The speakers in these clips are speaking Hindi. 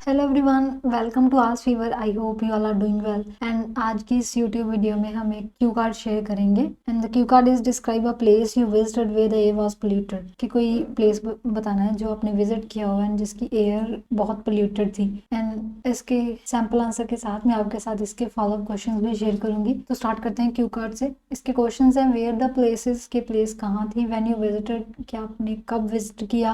हेलो एवरीवन, वेलकम टू आज fever. I hope you all are doing well. And आज की इस यूट्यूब वीडियो में हम एक क्यू कार्ड शेयर करेंगे। And the cue card is describe a place you visited where the air was polluted. कि कोई प्लेस बताना है जो आपने विजिट किया हुआ एंड जिसकी एयर बहुत पोल्यूटेड थी। एंड इसके सैम्पल आंसर के साथ मैं आपके साथ इसके फॉलो अप क्वेश्चंस भी शेयर करूंगी। तो स्टार्ट करते हैं क्यू कार्ड से। इसके क्वेश्चन हैं वेयर द प्लेसेस के प्लेस कहाँ थी, व्हेन यू विजिटेड क्या आपने कब विजिट किया,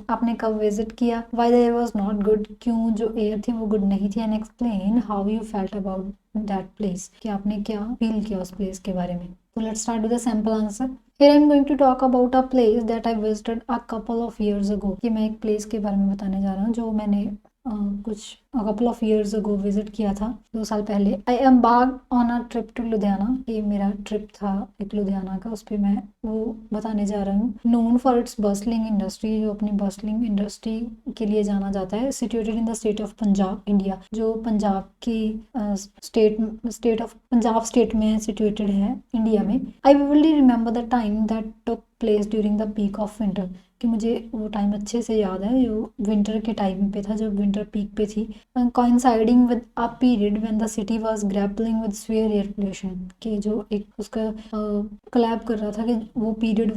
आपने कब विजिट किया, why the air was not good क्यों जो एयर थी वो गुड नहीं थी, and explain how you felt about that place कि आपने क्या फील किया उस प्लेस के बारे में। तो let's start with the sample answer. Here I'm going to talk about a place that I visited a couple of years ago। कि मैं एक प्लेस के बारे में बताने जा रहा हूँ जो मैंने कुछ couple of years ago visit किया था, 2 साल पहले। I embarked on a trip to Ludhiana. ये मेरा ट्रिप था एक लुधियाना का, उस पर मैं वो बताने जा रहा हूँ। Known for its bustling industry, जो अपनी bustling इंडस्ट्री के लिए जाना जाता है। Situated in the state of Punjab, India, जो पंजाब की पंजाब स्टेट में सिचुएटेड है इंडिया में। I vividly remember the time that took place during the peak of winter. कि मुझे वो टाइम अच्छे से याद है जो विंटर के टाइम पे था, जब विंटर पीक पे थी। Coinciding with a period when the city was grappling with severe air pollution. कि जो एक उसका कोलैब कर रहा था कि वो पीरियड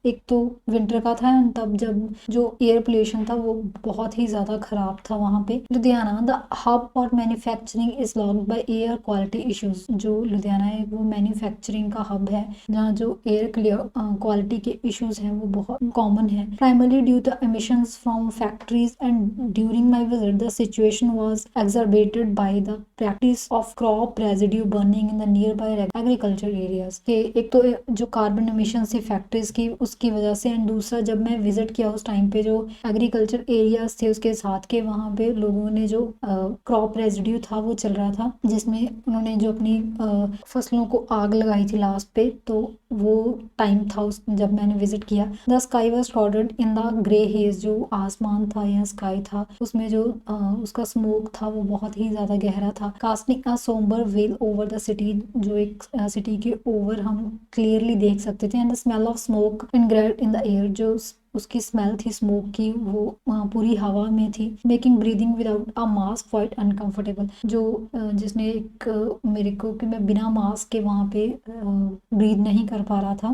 एक तो विंटर का था एंड तब जब जो एयर पोल्यूशन था वो बहुत ही ज़्यादा ख़राब था वहाँ पे। लुधियाना द हब और manufacturing is locked by air quality issues. जो लुधियाना है वो मैन्युफैक्चरिंग का हब है जहाँ जो एयर क्वालिटी के इश्यूज हैं वो बहुत कॉमन है। Primarily due to emissions from factories, and during my visit the situation was exacerbated by the practice of crop residue burning in the nearby agriculture areas। के एक तो जो कार्बन एमिशन थी फैक्ट्रीज की उसकी वजह से, एंड दूसरा जब मैं विजिट किया उस टाइम पे जो एग्रीकल्चर एरियाज थे उसके साथ के वहाँ पे लोगों ने जो क्रॉप रेजिड्यू था वो चल रहा था, जिसमें उन्होंने जो अपनी फसलों को आग लगाई थी लास्ट पे। तो वो टाइम था उस जब मैंने विजिट किया। The sky was clouded in the grey hedge. जो आसमान था या स्काई था उसमें जो उसका स्मोक था वो बहुत ही ज्यादा गहरा था। Casting a sombre well over the city. जो एक सिटी के ओवर हम क्लियरली देख सकते थे। And the smell of smoke ingrained in the air. जो उसकी स्मेल थी स्मोक की वो पूरी हवा में थी। Making breathing without a mask quite uncomfortable. जो जिसने एक मेरे को कि मैं बिना मास्क के वहाँ पे ब्रीद नहीं कर पा रहा था।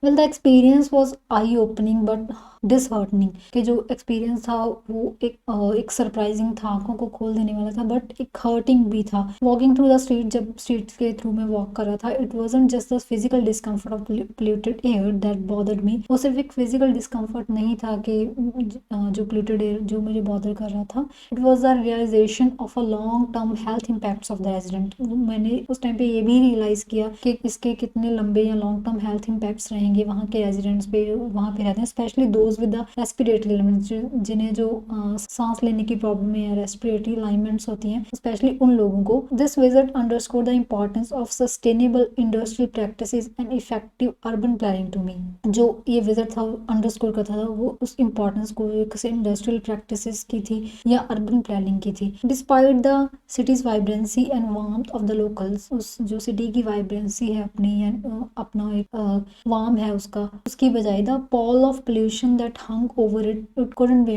Well the experience was I opening but disheartening. कि जो एक्सपीरियंस था वो एक सरप्राइजिंग था, आंखों को खोल देने वाला था, बट एक हर्टिंग भी था। वॉकिंग थ्रू द स्ट्रीट, जब स्ट्रीट के थ्रू में वॉक कर रहा था, it wasn't just the physical discomfort of polluted air that bothered me. वो सिर्फ एक फिजिकल डिस्कम्फर्ट नहीं था कि जो पोल्यूटेड एयर जो मुझे बॉदर कर रहा था, it was the realization of a long term health impacts of the resident. मैंने उस टाइम पे ये भी रियलाइज किया कि इसके कितने लंबे या लॉन्ग टर्म हेल्थ इम्पैक्ट्स रहेंगे वहाँ के रेजिडेंट्स पे वहाँ पे रहते हैं, specially those with the respiratory elements. जिन्हें जो सांस लेने की प्रॉब्लम है या रेस्पिरेटरी अलाइनमेंट्स होती हैं, स्पेशली उन लोगों को। This visit underscore the importance of sustainable industrial practices and effective urban planning to me. जो ये विजिट था अंडरस्कोर करता था वो उस इम्पोर्टेंस को इंडस्ट्रियल प्रैक्टिसेस की थी या अर्बन प्लानिंग की थी। Despite the cities vibrancy and warmth of the locals. उस जो सिटी की वाइब्रेंसी है अपनी अपना एक वार्म है उसकी बजाय the Paul of pollution that hung over it couldn't be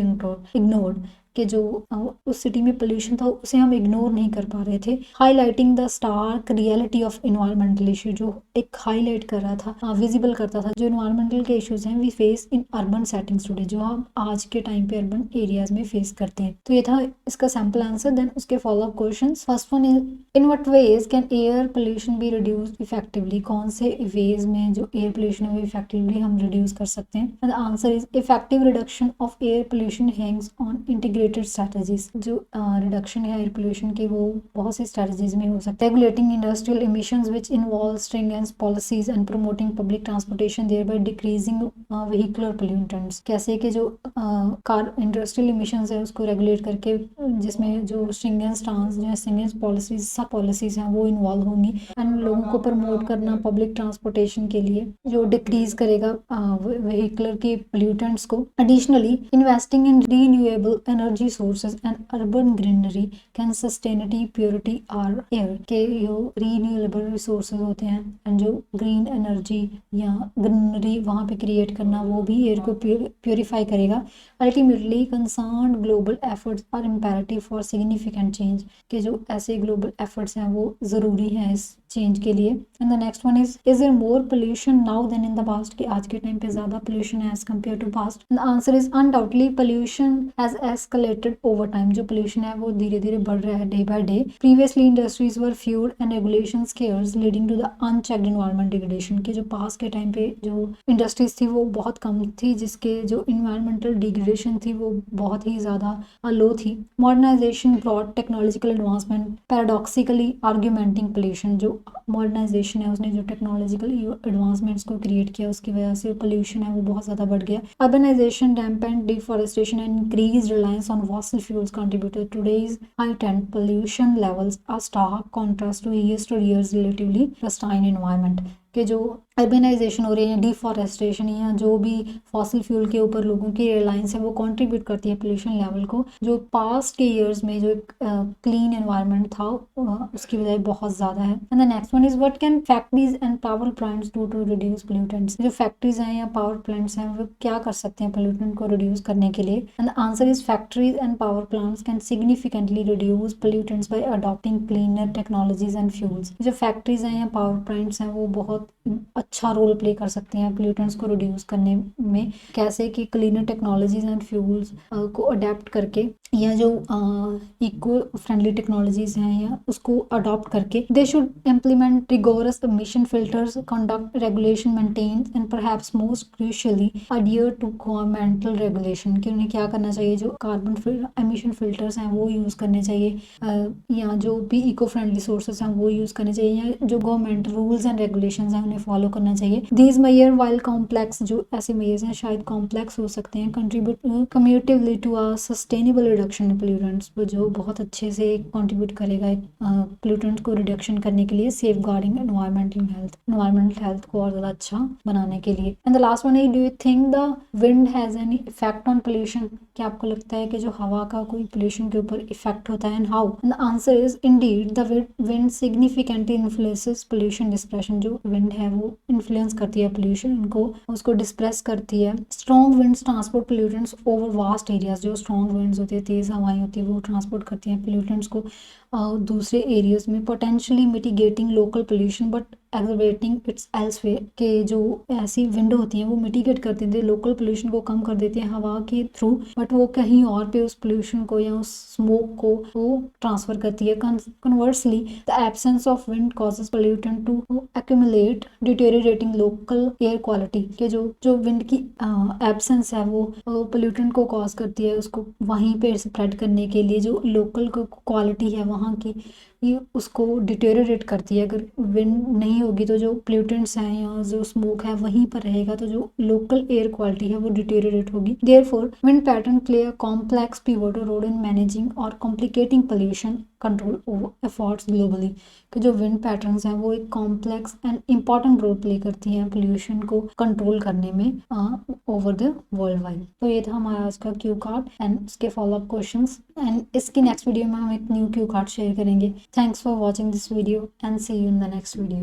ignored. कि जो उस सिटी में पोल्यूशन था उसे हम इग्नोर नहीं कर पा रहे थे। Highlighting the stark reality of environmental issue. जो एक हाईलाइट कर रहा था, विजिबल करता था जो इन्वायरमेंटल के इश्यूज हैं we face in urban settings today, जो हम आज के टाइम पे अर्बन एरियाज में फेस करते हैं। तो ये था इसका सैम्पल आंसर। देन उसके follow up question. First one is in what veg can air pollution be reduced effectively. कौन से वेज में जो एयर पोल्यूशन है वो इफेक्टिवली हम रिड्यूस कर सकते हैं। The answer is effective reduction of air pollution Hanks on integrated strategies. जो रिडक्शन है एयर पोल्यूशन की वो बहुत सी स्ट्रेटजीज में हो सकता है। Regulating industrial emissions which involve stringent policies and promoting public transportation thereby decreasing vehicular pollutants. कैसे कि जो कार इंडस्ट्रियल इमिशंस है उसको रेगुलेट करके जिसमें जो स्ट्रिंजेंट पॉलिसीज सब पॉलिसीज हैं वो इन्वॉल्व होंगी एंड लोगों को प्रमोट करना पब्लिक ट्रांसपोर्टेशन के लिए जो डिक्रीज करेगा व्हीकुलर के पोल्यूटेंट्स को। Additionally investing in renewable energy energy sources and urban greenery can sustainability purity our air, के जो renewable resources होते हैं एंड जो ग्रीन एनर्जी या ग्रीनरी वहाँ पे क्रिएट करना वो भी एयर को प्योरीफाई करेगा। Ultimately concern global efforts are imperative for significant change, के जो ऐसे ग्लोबल एफर्ट्स हैं वो ज़रूरी हैं इस चेंज के लिए। And the next one is there more pollution now than in the past, कि आज के टाइम पे ज़्यादा पोल्यूशन है as compare to past. The answer is undoubtedly pollution has escalated over time, जो पोल्यूशन है वो धीरे धीरे बढ़ रहा है day by day. Previously industries were feud and regulation cares leading to the unchecked environment degradation, के जो पास्ट के टाइम पे जो इंडस्ट्रीज थी वो बहुत कम थी, जिसके जो इन्वायरमेंटल डिग्रेडेशन थी वो बहुत ही ज़्यादा लो थी। Modernisation broad technological advancement paradoxically augmenting pollution, जो मॉडर्नाइजेशन है उसने जो टेक्नोलॉजिकल एडवांसमेंट्स को क्रिएट किया उसकी वजह से पोल्यूशन है वो बहुत ज़्यादा बढ़ गया। Urbanisation dampened deforestation and increase reliance on fossil fuels contributed today's heightened pollution levels, a stark contrast to yesteryear's relatively pristine environment, के जो अर्बनाइजेशन हो रही है, डिफॉरेस्टेशन या जो भी फॉसिल फ्यूल के ऊपर लोगों की रिलायंस है वो कंट्रीब्यूट करती है पोल्यूशन लेवल को, जो पास्ट के ईयर्स में जो एक क्लीन एनवायरनमेंट था उसकी वजह बहुत ज़्यादा है। And the next one is what can factories and power plants do to reduce pollutants, जो फैक्ट्रीज हैं या पावर प्लांट्स हैं वो क्या कर सकते हैं पोल्यूटेंट को रिड्यूस करने के लिए। And the answer is factories and power plants can significantly reduce pollutants bye adopting cleaner technologies and fuels, जो फैक्ट्रीज हैं या पावर प्लांट्स हैं वो बहुत अच्छा रोल प्ले कर सकते हैं पोल्यूटेंट्स को रिड्यूस करने में। कैसे कि क्लीनर टेक्नोलॉजीज एंड फ्यूल्स को अडेप्ट करके या जो इको फ्रेंडली टेक्नोलॉजीज हैं या उसको अडॉप्ट करके। They should implement rigorous emission filters, conduct regulation, maintain and perhaps most crucially adhere to governmental regulation, कि उन्हें क्या करना चाहिए, जो कार्बन एमिशन फिल्टर्स हैं वो यूज़ करने चाहिए या जो भी इको फ्रेंडली सोर्सेज हैं वो यूज़ करने चाहिए, या जो गवर्नमेंट रूल्स एंड रेगुलेशन हैं उन्हें फॉलो करना चाहिए। दीज मेयर वाइल कॉम्प्लेक्स, जो ऐसे मेयर्स हैं शायद कॉम्प्लेक्स हो सकते हैं, contribute cumulatively to a sustainable reduction in pollutants, जो बहुत अच्छे से कंट्रीब्यूट करेगा पोल्यूटेंट्स को रिडक्शन करने के लिए, सेफ गार्डिंग एनवायरमेंटल हेल्थ को और ज़्यादा अच्छा बनाने के लिए। And the last one is do you think the wind has any effect on pollution, क्या आपको लगता है कि जो हवा का कोई पोल्यूशन के ऊपर इफेक्ट होता है, and how. And the answer is Indeed the wind significantly influences pollution depression, जो विंड है वो इन्फ्लुएंस करती है पोल्यूशन को, उसको डिस्प्रेस करती है। Strong winds transport pollutants over vast areas, जो स्ट्रॉन्ग विंड्स होती है, तेज़ हवाएं होती है, वो ट्रांसपोर्ट करती हैं पोल्यूटेंट्स को दूसरे एरियाज में, potentially mitigating local pollution but exacerbating its elsewhere, के जो ऐसी विंड होती हैं वो मिटिगेट कर देती हैं, लोकल पोल्यूशन को कम कर देती हैं हवा के थ्रू, बट वो कहीं और पे उस पोल्यूशन को या उस स्मोक को वो ट्रांसफर करती है। Conversely the absence of wind causes pollutant to accumulate deteriorating local air quality, के जो विंड की एब्सेंस है वो पोल्यूटेंट को कॉज करती है उसको वहीं पे स्प्रेड करने के लिए, जो लोकल क्वालिटी है वहाँ की ये उसको डिटेरियोरेट करती है। अगर विंड नहीं होगी तो जो पोल्यूटेंट्स हैं या जो स्मोक है वहीं पर रहेगा, तो जो लोकल एयर क्वालिटी है वो डिटेरियोरेट होगी। Therefore wind pattern play a complex pivotal role in managing और complicating pollution control efforts globally, कि जो विंड पैटर्न्स हैं वो एक complex and important role play करती हैं पोल्यूशन को कंट्रोल करने में ओवर द वर्ल्ड वाइड। तो ये था हमारा आज का क्यू कार्ड एंड इसके फॉलोअप क्वेश्चंस, एंड इसकी नेक्स्ट वीडियो में हम एक न्यू क्यू कार्ड शेयर करेंगे। Thanks for watching this video and see you in the next video.